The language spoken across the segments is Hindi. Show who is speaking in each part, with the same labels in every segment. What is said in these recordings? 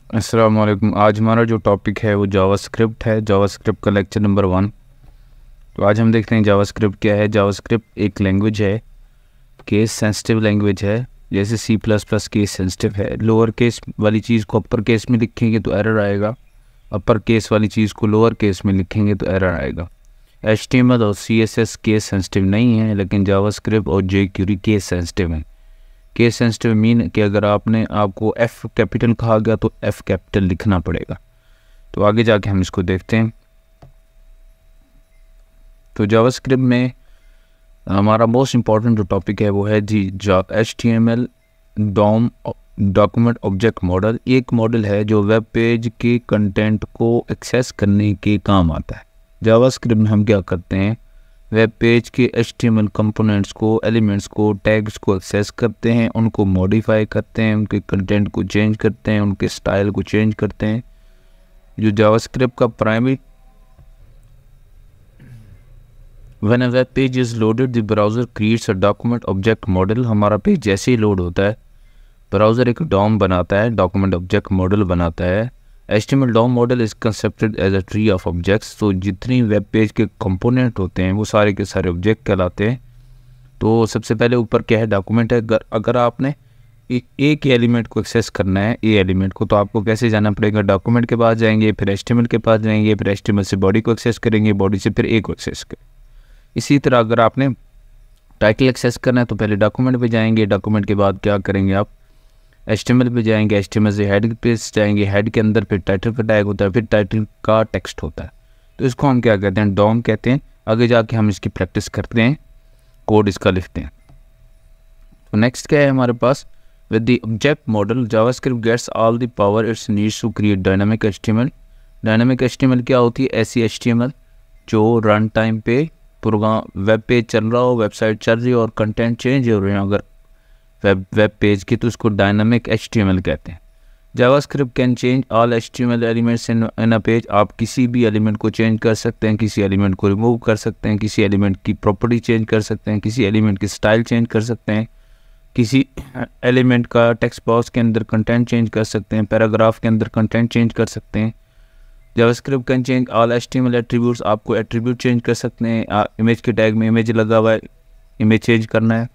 Speaker 1: अस्सलाम वालेकुम। आज हमारा जो टॉपिक है वो जावास्क्रिप्ट है। जावास्क्रिप्ट का लेक्चर नंबर 1। तो आज हम देखते हैं जावास्क्रिप्ट क्या है। जावास्क्रिप्ट एक लैंग्वेज है, केस सेंसिटिव लैंग्वेज है। जैसे C plus plus case sensitive है। लोअर केस वाली चीज़ को अपर केस में लिखेंगे तो एरर आएगा, अपर केस वाली चीज़ को लोअर केस में लिखेंगे तो एरर आएगा। HTML और CSS केस सेंसिटिव नहीं है, लेकिन जावास्क्रिप्ट और jQuery केस सेंसिटिव है। केस सेंसिटिव मीन कि अगर आपको F कैपिटल कहा गया तो F कैपिटल लिखना पड़ेगा। तो आगे जाके हम इसको देखते हैं। तो जावास्क्रिप्ट में हमारा मोस्ट इम्पॉर्टेंट जो टॉपिक है वो है जी HTML DOM document object model. एक मॉडल है जो वेब पेज के कंटेंट को एक्सेस करने के काम आता है। जावास्क्रिप्ट में हम क्या करते हैं, वेब पेज के HTML कंपोनेंट्स को, एलिमेंट्स को, टैग्स को एक्सेस करते हैं, उनको मॉडिफाई करते हैं, उनके कंटेंट को चेंज करते हैं, उनके स्टाइल को चेंज करते हैं। जो जावास्क्रिप्ट का primary when a web page is loaded the browser creates a document object model. हमारा पेज जैसे ही लोड होता है ब्राउज़र एक DOM बनाता है, डॉक्यूमेंट ऑब्जेक्ट मॉडल बनाता है। HTML DOM model is concepted as a tree of objects. तो जितनी वेब पेज के कंपोनेंट होते हैं वो सारे के सारे ऑब्जेक्ट कहलाते हैं। तो सबसे पहले ऊपर क्या है, डॉक्यूमेंट है। अगर आपने एक ही एलिमेंट को एक्सेस करना है, ए एलिमेंट को, तो आपको कैसे जाना पड़ेगा, डॉक्यूमेंट के पास जाएंगे, फिर HTML के पास जाएंगे, फिर HTML से बॉडी को एक्सेस करेंगे, बॉडी से फिर ए को एक्सेस करेंगे। इसी तरह अगर आपने टाइटल एक्सेस करना है तो पहले डॉक्यूमेंट पे जाएंगे, डॉक्यूमेंट के बाद क्या करेंगे आप HTML पे जाएंगे, HTML से हेड पे जाएंगे, हेड के अंदर फिर टाइटल का टैग होता है, फिर टाइटल का टेक्स्ट होता है। तो इसको हम क्या कहते हैं, DOM कहते हैं। आगे जाके हम इसकी प्रैक्टिस करते हैं, कोड इसका लिखते हैं। तो नेक्स्ट क्या है हमारे पास, with the object model JavaScript gets all the power it's needs to create dynamic HTML। Dynamic HTML क्या होती है, ऐसी HTML जो रन टाइम पे प्रोग्राम वेब पेज चल रहा हो, वेबसाइट चल रही हो और कंटेंट चेंज हो रहे हैं अगर वेब पेज की, तो उसको डायनामिक HTML कहते हैं। JavaScript can change all HTML elements in a page. आप किसी भी एलिमेंट को चेंज कर सकते हैं, किसी एलिमेंट को रिमूव कर सकते हैं, किसी एलिमेंट की प्रॉपर्टी चेंज कर सकते हैं, किसी एलिमेंट की स्टाइल चेंज कर सकते हैं, किसी एलिमेंट का टेक्स्ट बॉक्स के अंदर कंटेंट चेंज कर सकते हैं, पैराग्राफ के अंदर कंटेंट चेंज कर सकते हैं। JavaScript can change all HTML attributes. आपको एट्रीब्यूट चेंज कर सकते हैं। इमेज के टैग में इमेज लगा हुआ है, इमेज चेंज करना है।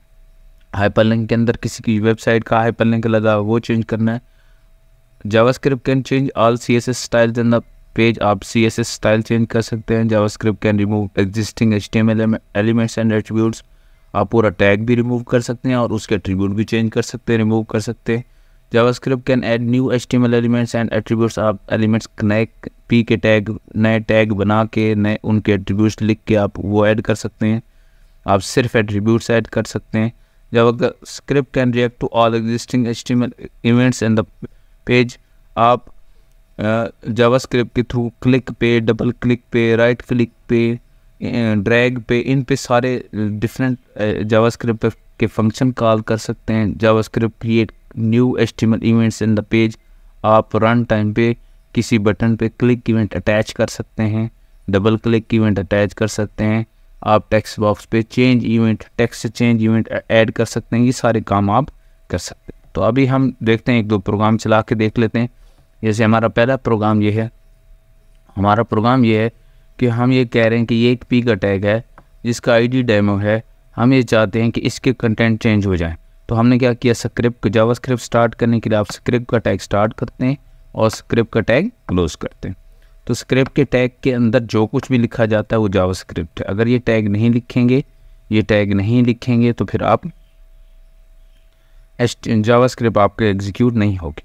Speaker 1: हाइपरलिंक के अंदर किसी की वेबसाइट का हाइपरलिंक लगा हुआ वो चेंज करना है। JavaScript can change all CSS styles in the page. आप CSS स्टाइल चेंज कर सकते हैं। JavaScript can remove existing HTML elements and attributes. आप पूरा टैग भी रिमूव कर सकते हैं और उसके एट्रीब्यूट भी चेंज कर सकते हैं, रिमूव कर सकते हैं। JavaScript can add new HTML elements and attributes. आप एलिमेंट्स नए पी के टैग, नए टैग बना के, नए उनके एट्रीब्यूट्स लिख के आप वो ऐड कर सकते हैं। आप सिर्फ एट्रीब्यूट्स ऐड कर सकते हैं। JavaScript can react to all existing HTML events in the page. आप जावास्क्रिप्ट के थ्रू क्लिक पे, डबल क्लिक पे, राइट क्लिक पे, ड्रैग पे, इन पे सारे डिफरेंट जावास्क्रिप्ट के फंक्शन कॉल कर सकते हैं। JavaScript create new HTML events in the page. आप रन टाइम पे किसी बटन पे क्लिक इवेंट अटैच कर सकते हैं, डबल क्लिक इवेंट अटैच कर सकते हैं। आप टेक्स्ट बॉक्स पे change event, text change event add कर सकते हैं। ये सारे काम आप कर सकते हैं। तो अभी हम देखते हैं, एक दो प्रोग्राम चला के देख लेते हैं। जैसे हमारा पहला प्रोग्राम ये है, हमारा प्रोग्राम ये है कि हम ये कह रहे हैं कि ये एक पी का टैग है जिसका ID डेमो है। हम ये चाहते हैं कि इसके कंटेंट चेंज हो जाए। तो हमने क्या किया, स्क्रिप्ट जावास्क्रिप्ट स्टार्ट करने के लिए आप स्क्रिप्ट का टैग स्टार्ट करते हैं और स्क्रिप्ट का टैग क्लोज करते हैं। तो स्क्रिप्ट के टैग के अंदर जो कुछ भी लिखा जाता है वो जावास्क्रिप्ट है। अगर ये टैग नहीं लिखेंगे, ये टैग नहीं लिखेंगे तो फिर आप जावास्क्रिप्ट आपके एग्जीक्यूट नहीं होगी।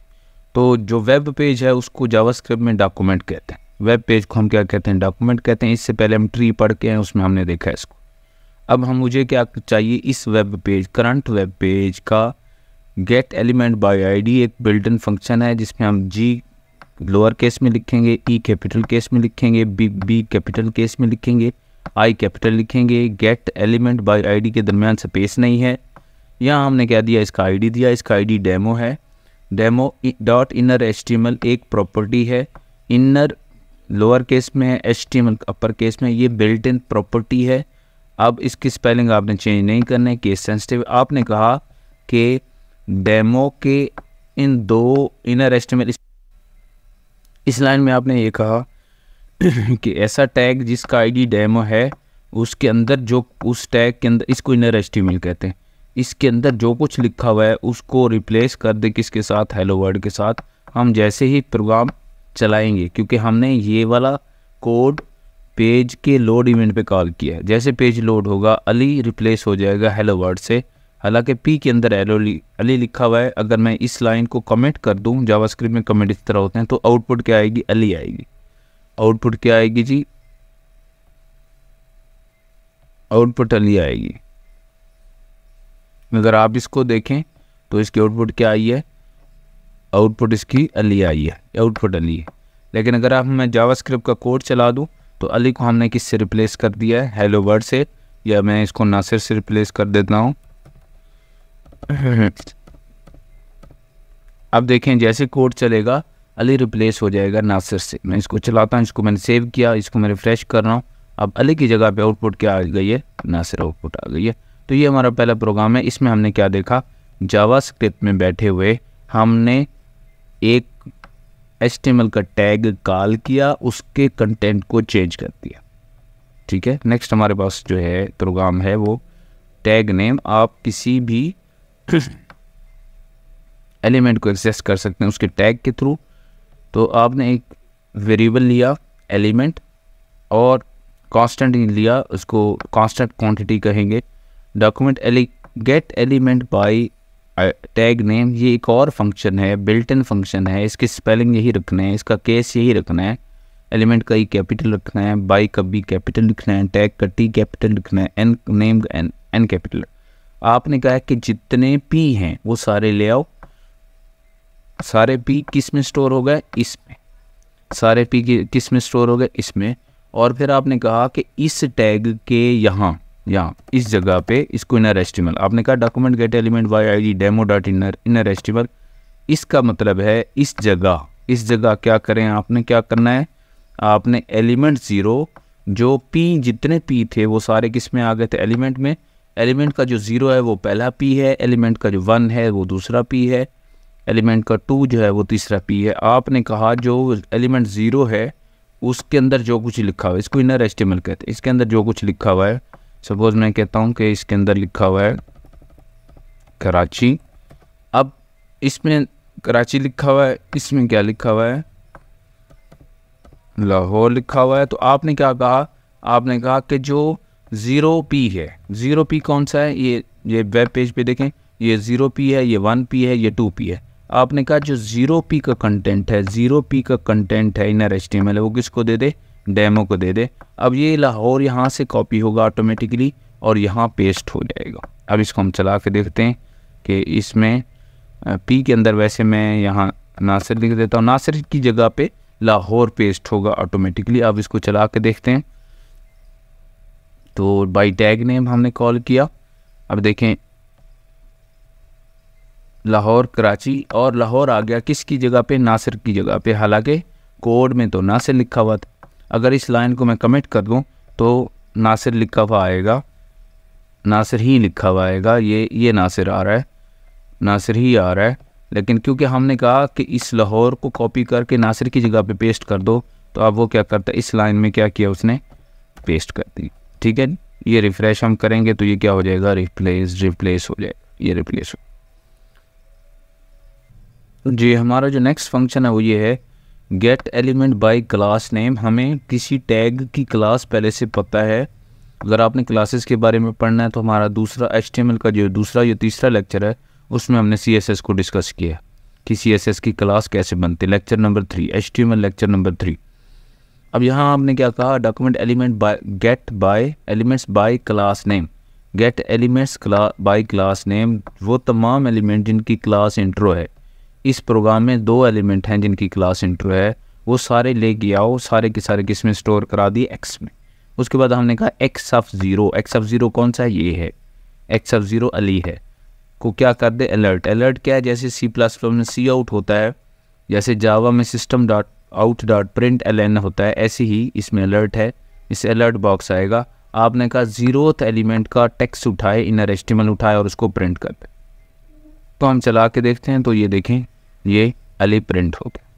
Speaker 1: तो जो वेब पेज है उसको जावास्क्रिप्ट में डॉक्यूमेंट कहते हैं। वेब पेज को हम क्या कहते हैं, डॉक्यूमेंट कहते हैं। इससे पहले हम ट्री पढ़ के हैं, उसमें हमने देखा है इसको। अब मुझे क्या चाहिए, इस web page, current web page का गेट एलिमेंट बाय ID एक बिल्ट इन फंक्शन है जिसमें हम G लोअर केस में लिखेंगे, E कैपिटल केस में लिखेंगे, B कैपिटल केस में लिखेंगे, I कैपिटल लिखेंगे। गेट एलिमेंट बाय ID के दरमियान स्पेस नहीं है। यहाँ हमने क्या दिया, इसका ID दिया, इसका ID डेमो है। डेमो डॉट इनर HTML एक प्रॉपर्टी है। इनर लोअर केस में है, HTML अपर केस में। ये बिल्ट इन प्रॉपर्टी है। अब इसकी स्पेलिंग आपने चेंज नहीं करना है, केस सेंसिटिव। आपने कहा कि डेमो के इन दो इनर HTML इस लाइन में आपने ये कहा कि ऐसा टैग जिसका आईडी डेमो है उसके अंदर जो उस टैग के अंदर, इसको इनर एचटीएमएल कहते हैं, इसके अंदर जो कुछ लिखा हुआ है उसको रिप्लेस कर दे किसके साथ, हेलो वर्ल्ड के साथ। हम जैसे ही प्रोग्राम चलाएंगे, क्योंकि हमने ये वाला कोड पेज के लोड इवेंट पे कॉल किया है, जैसे पेज लोड होगा अली रिप्लेस हो जाएगा हेलो वर्ल्ड से। हालांकि पी के अंदर अली लिखा हुआ है। अगर मैं इस लाइन को कमेंट कर दूं, जावास्क्रिप्ट में कमेंट इस तरह होते हैं, तो आउटपुट क्या आएगी, अली आएगी। आउटपुट क्या आएगी जी, आउटपुट अली आएगी। अगर आप इसको देखें तो इसकी आउटपुट क्या आई है, आउटपुट इसकी अली आई है, आउटपुट अली है। लेकिन अगर आप मैं जावास्क्रिप्ट का कोड चला दूं तो अली को हमने किससे रिप्लेस कर दिया है, हेलो वर्ल्ड से, या मैं इसको नासिर से रिप्लेस कर देता हूं। अब देखें जैसे कोड चलेगा अली रिप्लेस हो जाएगा नासिर से। मैं इसको चलाता हूँ, इसको मैंने सेव किया, इसको मैं रिफ्रेश कर रहा हूँ। अब अली की जगह पे आउटपुट क्या आ गई है, नासिर आउटपुट आ गई है। तो ये हमारा पहला प्रोग्राम है। इसमें हमने क्या देखा, जावास्क्रिप्ट में बैठे हुए हमने एक HTML का टैग कॉल किया, उसके कंटेंट को चेंज कर दिया। ठीक है, नेक्स्ट हमारे पास जो है प्रोग्राम है वो टैग नेम। आप किसी भी एलिमेंट को एक्सेस कर सकते हैं उसके टैग के थ्रू। तो आपने एक वेरिएबल लिया एलिमेंट और कांस्टेंट लिया, उसको कांस्टेंट क्वांटिटी कहेंगे। Document gate element by tag name, ये एक और फंक्शन है, बिल्ट इन फंक्शन है। इसकी स्पेलिंग यही रखना है, इसका केस यही रखना है। एलिमेंट का ई कैपिटल रखना है, बाई का बी कैपिटल लिखना है, टैग का टी कैपिटल लिखना है, एन नेम का एन कैपिटल। आपने कहा है कि जितने पी हैं वो सारे ले आओ। सारे पी किस में स्टोर हो गए, इसमें। सारे पी किस में स्टोर हो गए, इसमें। और फिर आपने कहा कि इस टैग के यहाँ इस जगह पे इसको इनर एचटीएमएल। आपने कहा document gate element by ID demo dot inner HTML. इसका मतलब है इस जगह क्या करें, आपने क्या करना है, आपने एलिमेंट 0 जो पी जितने पी थे वो सारे किस में आ गए थे, एलिमेंट में। एलिमेंट का जो 0 है वो पहला पी है, एलिमेंट का जो 1 है वो दूसरा पी है, एलिमेंट का 2 जो है वो तीसरा पी है। आपने कहा जो एलिमेंट 0 है उसके अंदर जो कुछ लिखा हुआ है, इसको इनर एचटीएमएल कहते हैं। इसके अंदर जो कुछ लिखा हुआ है, सपोज मैं कहता हूँ कि इसके अंदर लिखा हुआ है कराची। अब इसमें कराची लिखा हुआ है, इसमें क्या लिखा हुआ है, लाहौर लिखा हुआ है। तो आपने क्या कहा, आपने कहा कि जो 0p है, 0p कौन सा है, ये वेब पेज पे देखें, ये 0p है, ये 1p है, ये 2p है। आपने कहा जो 0p का कंटेंट है, 0p का कंटेंट है इनर एचटीएमएल है, वो किसको दे दे, डेमो को दे दे। अब ये लाहौर यहाँ से कॉपी होगा ऑटोमेटिकली और यहाँ पेस्ट हो जाएगा। अब इसको हम चला के देखते हैं कि इसमें पी के अंदर, वैसे मैं यहाँ नासिर लिख देता हूँ, नासिर की जगह पे लाहौर पेस्ट होगा ऑटोमेटिकली। अब इसको चला के देखते हैं। तो बाई टैग नेम हमने कॉल किया। अब देखें लाहौर कराची, और लाहौर आ गया किसकी जगह पे, नासिर की जगह पे। हालांकि कोड में तो नासिर लिखा हुआ था। अगर इस लाइन को मैं कमेंट कर दूं तो नासिर लिखा हुआ आएगा, नासिर ही लिखा हुआ आएगा। ये नासिर आ रहा है, नासिर ही आ रहा है। लेकिन क्योंकि हमने कहा कि इस लाहौर को कॉपी करके नासिर की जगह पे पेस्ट कर दो, तो अब वो क्या करता है, इस लाइन में क्या किया उसने, पेस्ट कर दी। ठीक है, ये रिफ्रेश हम करेंगे तो ये क्या हो जाएगा, रिप्लेस हो जाएगा, ये रिप्लेस हो। जी हमारा जो नेक्स्ट फंक्शन है वो ये है gate element by class name. हमें किसी टैग की क्लास पहले से पता है। अगर आपने क्लासेस के बारे में पढ़ना है तो हमारा दूसरा HTML का जो दूसरा या तीसरा लेक्चर है उसमें हमने CSS को डिस्कस किया कि CSS की क्लास कैसे बनती है, lecture number 3, HTML lecture number 3। अब यहाँ आपने क्या कहा, document element by get by elements by class name. Get elements by class name, वो तमाम एलिमेंट जिनकी क्लास इंट्रो है। इस प्रोग्राम में 2 एलिमेंट हैं जिनकी क्लास इंट्रो है, वो सारे लेके आओ, सारे के सारे किस में स्टोर करा दिए, एक्स में। उसके बाद हमने कहा एक्स ऑफ ज़ीरो कौन सा है, ये है एक्स ऑफ 0 अली है, को क्या कर दे, अलर्ट। अलर्ट क्या है, जैसे C++ में सी आउट होता है, जैसे जावा में system.out.println होता है, ऐसे ही इसमें अलर्ट है। इससे अलर्ट बॉक्स आएगा। आपने कहा 0th एलिमेंट का टेक्स्ट उठाए, इनर HTML उठाए और उसको प्रिंट कर दे। तो हम चला के देखते हैं, तो ये देखें, ये अली प्रिंट हो गया।